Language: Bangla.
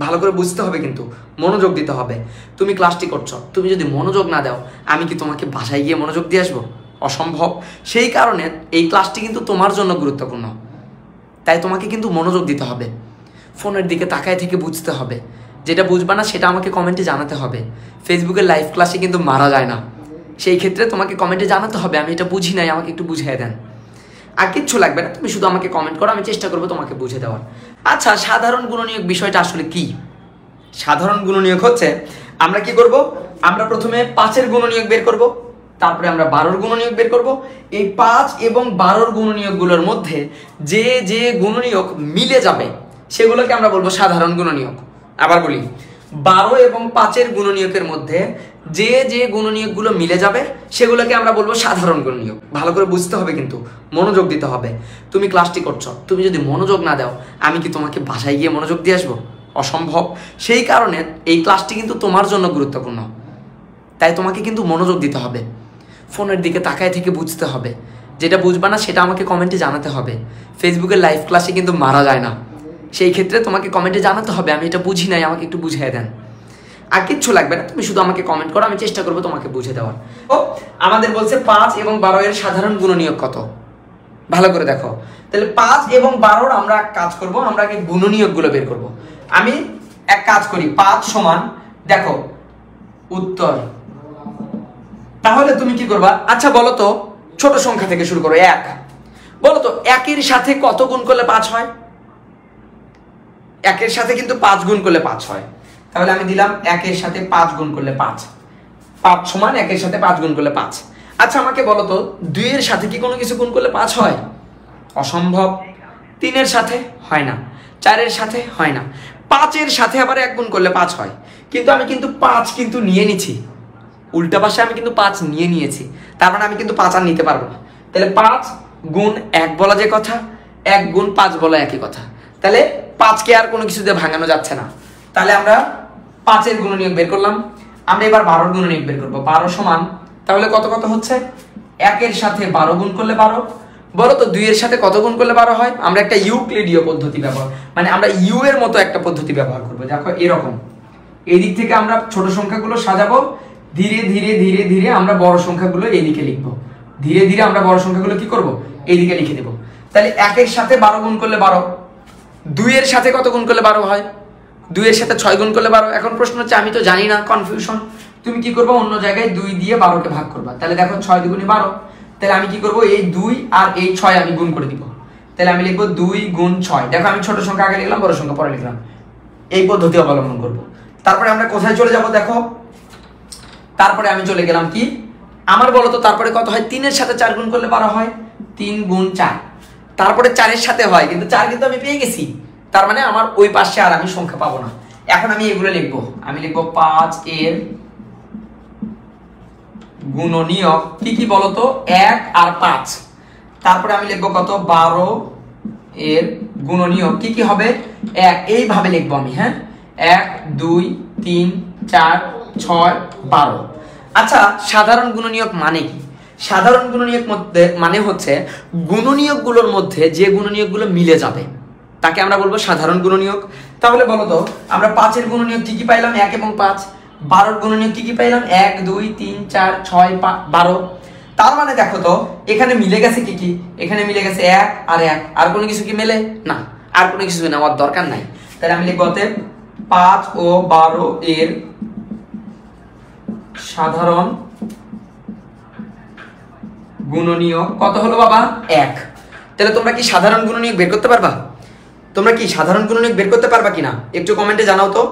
ভালো করে বুঝতে হবে, কিন্তু মনোযোগ দিতে হবে। তুমি ক্লাসটি করছো, তুমি যদি মনোযোগ না দাও আমি কি তোমাকে বাসায় গিয়ে মনোযোগ দিয়ে আসবো? অসম্ভব। সেই কারণে এই ক্লাসটি কিন্তু তোমার জন্য গুরুত্বপূর্ণ, তাই তোমাকে কিন্তু মনোযোগ দিতে হবে। ফোনের দিকে তাকায় থেকে বুঝতে হবে, যেটা বুঝবা না সেটা আমাকে কমেন্টে জানাতে হবে। ফেসবুকের লাইভ ক্লাসে কিন্তু মারা যায় না, সেই ক্ষেত্রে তোমাকে কমেন্টে জানাতে হবে আমি এটা বুঝি নাই, আমাকে একটু বুঝিয়ে দেন। আর কিচ্ছু লাগবে না, তুমি শুধু আমাকে কমেন্ট করো, আমি চেষ্টা করবো তোমাকে বুঝে দেওয়ার। আচ্ছা, সাধারণ গুণনীয়ক বিষয়টা আসলে কি? সাধারণ গুণনীয়ক হচ্ছে, আমরা কি করব, আমরা প্রথমে 5-এর গুণনীয়ক বের করব, তারপরে আমরা 12-র গুণনীয়ক বের করব। এই 5 এবং 12-র গুণনীয়কগুলোর মধ্যে যে যে গুণনীয়ক মিলে যাবে সেগুলোকে আমরা বলবো সাধারণ গুণনীয়ক। আবার বলি, 12 এবং 5-এর গুণনীয়কের মধ্যে যে যে গুণনীয়কগুলো মিলে যাবে সেগুলোকে আমরা বলবো সাধারণ গুণনীয়ক। ভালো করে বুঝতে হবে, কিন্তু মনোযোগ দিতে হবে। তুমি ক্লাসটি করছো, তুমি যদি মনোযোগ না দাও আমি কি তোমাকে বাসায় গিয়ে মনোযোগ দিয়ে আসবো? অসম্ভব। সেই কারণে এই ক্লাসটি কিন্তু তোমার জন্য গুরুত্বপূর্ণ, তাই তোমাকে কিন্তু মনোযোগ দিতে হবে। ফোনের দিকে তাকায় থেকে বুঝতে হবে, যেটা বুঝবা না সেটা আমাকে কমেন্টে জানাতে হবে। ফেসবুকের লাইভ ক্লাসে কিন্তু মারা যায় না, সেই ক্ষেত্রে তোমাকে কমেন্টে জানাতে হবে আমি এটা বুঝি নাই, আমাকে একটু বুঝিয়ে দেন। আর কিচ্ছু লাগবে না, তুমি শুধু আমাকে কমেন্ট করো, আমি চেষ্টা করবো তোমাকে বুঝে দেওয়ার। ও আমাদের বলছে 5 এবং 12-এর সাধারণ গুণনীয়ক কত, ভালো করে দেখো। তাহলে 5 এবং 12-র আমরা কাজ করব, আমরা আগে গুণনীয়কগুলো বের করব। আমি এক কাজ করি, 5 সমান, দেখো উত্তর। তাহলে তুমি কি করবা? আচ্ছা বলো তো, ছোট সংখ্যা থেকে শুরু করো। 1 বলো তো 1-এর সাথে কত গুণ করলে 5 হয়? 1-এর সাথে কিন্তু 5 গুণ করলে 5 হয়। তাহলে আমি দিলাম 1-এর সাথে 5 গুণ করলে 5। 5 সমান 1-এর সাথে 5 গুণ করলে 5। আচ্ছা আমাকে বলো তো 2-এর সাথে কি কোনো কিছু গুণ করলে 5 হয়? অসম্ভব। 3-এর সাথে হয় না, 4-এর সাথে হয় না, 5-এর সাথে আবার 1 গুণ করলে 5 হয়। কিন্তু আমি কিন্তু 5 কিন্তু নিয়ে নিছি, উল্টা পাশে আমি কিন্তু 5 নিয়ে নিয়েছি, তার মানে আমি কিন্তু 5 আর নিতে পারবো না। তাহলে 5 গুণ 1 বলা যে কথা, 1 গুণ 5 বলা একই কথা। তাহলে 5কে আর কোনো কিছু দিয়ে ভাঙানো যাচ্ছে না। তাহলে আমরা 5-এর গুণনীয়ক বের করলাম। আমরা এবার 12-র গুণনীয়ক বের করবো। 12 সমান, তাহলে কত কত হচ্ছে? 1-এর সাথে 12 গুণ করলে 12। বলো তো 2-এর সাথে কত গুণ করলে 12 হয়? আমরা একটা ইউক্লিডীয় পদ্ধতি ব্যবহার, মানে আমরা ইউ এর মতো একটা পদ্ধতি ব্যবহার করবো। দেখো এরকম, এই দিক থেকে আমরা ছোট সংখ্যাগুলো সাজাবো, ধীরে ধীরে ধীরে ধীরে আমরা বড় সংখ্যাগুলো এইদিকে লিখবো, ধীরে ধীরে আমরা বড় সংখ্যাগুলো কি করব, এইদিকে লিখে দেবো। তাহলে 1-এর সাথে 12 গুণ করলে 12, 2-এর সাথে কত গুণ করলে 12 হয়? 2-এর সাথে 6 গুণ করলে 12। এখন প্রশ্ন হচ্ছে আমি তো জানি না, কনফিউশন। তুমি কি করবে, অন্য জায়গায় 2 দিয়ে 12কে ভাগ করবা। তাহলে দেখো 6 দুগুণে 12। তাহলে আমি কি করব, এই 2 আর এই 6 আমি গুণ করে দিব। তাহলে আমি লিখবো 2 গুণ 6। দেখো আমি ছোট সংখ্যা আগে লিখলাম, বড় সংখ্যা পরে লিখলাম, এই পদ্ধতি অবলম্বন করব। তারপরে আমরা কোথায় চলে যাব দেখো, তারপরে আমি চলে গেলাম কি, আমার বলো তো তারপরে কত হয়? 3-এর সাথে 4 গুণ করলে 12 হয়, 3 গুণ 4। তারপরে 4-এর সাথে হয়, কিন্তু 4 কিন্তু আমি পেয়ে গেছি, তার মানে আমার ওই পাশে আর আমি সংখ্যা পাবো না। এখন আমি এগুলো লিখবো, আমি লিখবো 5-এর গুণনীয়ক কি কি বলতো, 1 আর 5। তারপরে আমি লিখবো কত, 12-এর গুণনীয়ক কি কি হবে, 1। এইভাবে লিখবো আমি, হ্যাঁ, 1 2 3 4 6 12। আচ্ছা সাধারণ গুণনীয়ক মানে কি? সাধারণ গুণনীয়ক মানে হচ্ছে গুণনীয়কগুলোর মধ্যে যে গুণনীয়কগুলো মিলে যাবে তাকে আমরা বলবো সাধারণ গুণনীয়ক। তাহলে বলো তো আমরা 5-এর গুণনীয়ক কি কি পাইলাম, 1 এবং 5। 12-র গুণনীয়ক কি কি পাইলাম, 1 2 3 4 6 12। তার মানে দেখো তো এখানে মিলে গেছে কি কি, এখানে মিলে গেছে 1 আর 1, আর কোনো কিছু কি মেলে না, আর কোনো কিছু নেওয়ার দরকার নাই। তাহলে আমি লিখবো 5 ও 12 এর সাধারণ গুণনীয়ক কত হলো বাবা, 1। তাহলে তোমরা কি সাধারণ গুণনীয়ক বের করতে পারবা? তোমরা কি সাধারণ গুণনীয়ক বের করতে পারবা কিনা একটু কমেন্টে জানাও তো।